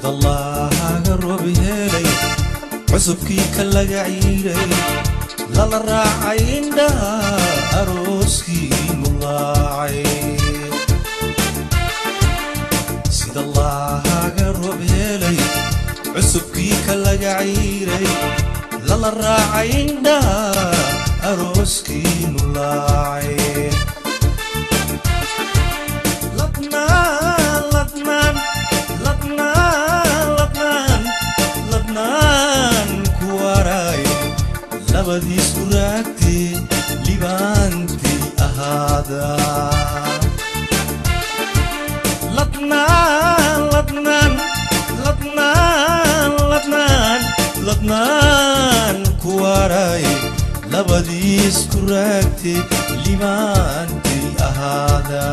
sida Allahaga roob helay cusubkii kala gaciiray lala raacay indhaha arooskii mulaacay sida Allahaga roob helay cusubkii kala gaciiray lala raacay indhaha arooskii mulaacay labadii suraagtay libaantii ahaada ladnaan ku waray labadii suraagtay libaantii ahaada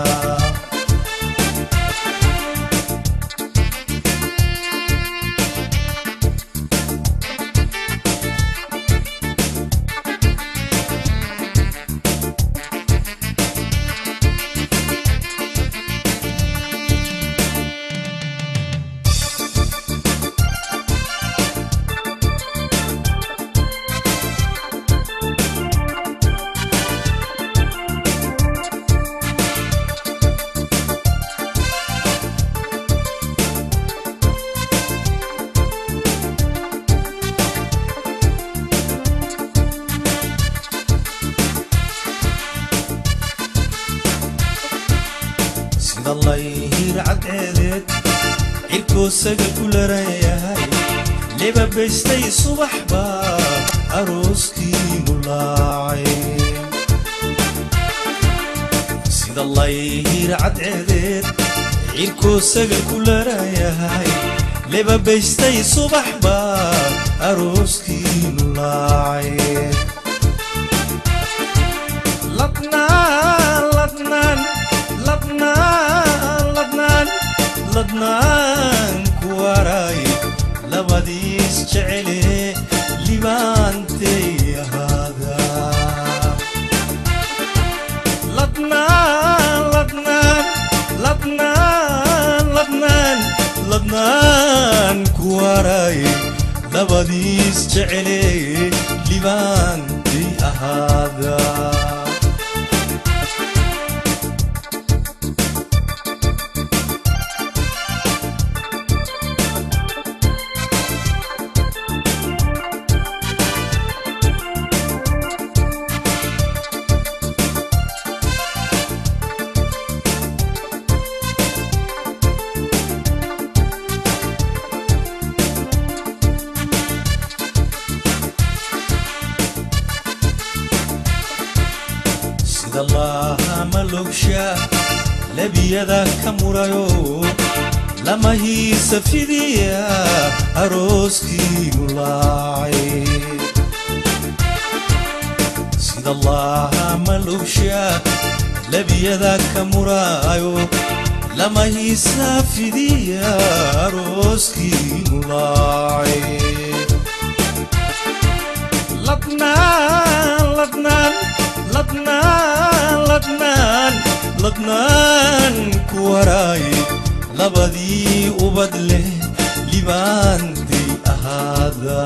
الله يرعد عيدت عيركو سقل كل رياي ليبا بيستي صبح با أروسكي ملاعي سيد الله يرعد عيدت عيركو سقل كل رياي ليبا بيستي صبح با أروسكي ملاعي لبنان كواراي لبديس جعلي لبانتي هذا لبنان كواراي لبديس جعلي لبانتي هذا الله ملوكشا لبي ذاك مرايو لما هي سفيديا أروسكي ملاعي سيد الله ملوكشا لبي ذاك مرايو لما هي سفيديا أروسكي ملاعي لبنان كوراي لبدي وبدله لبانتي أهذا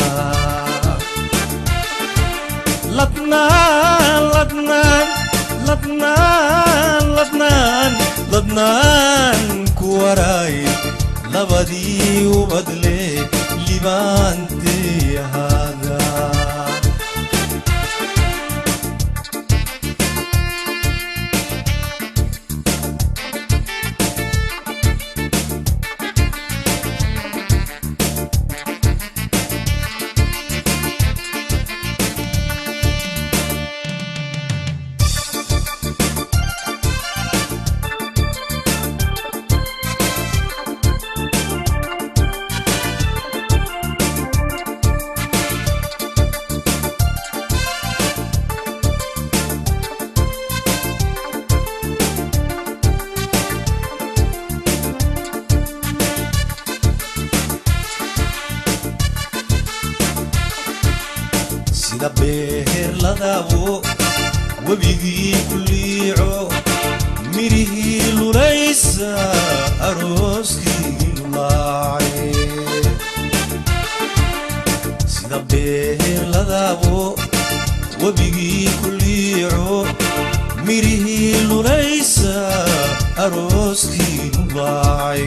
لبنان كوراي لبدي وبدله لبانتي أهذا دبير لداو وبيجي كل يعو ميري لوريس أروسكي ملاعي beer la daabo wabigii ku liico mirihii luraysa arooskii nubaacay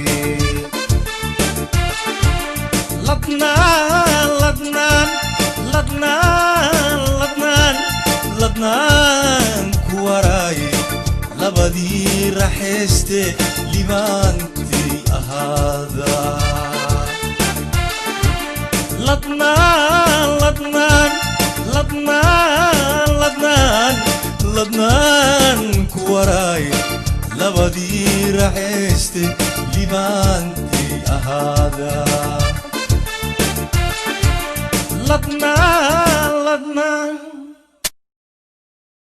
ladnaan ku waraaye labadii raxayste libaantii ahaada ladnaan ku waraaye labadii raxayste libaantii ahaada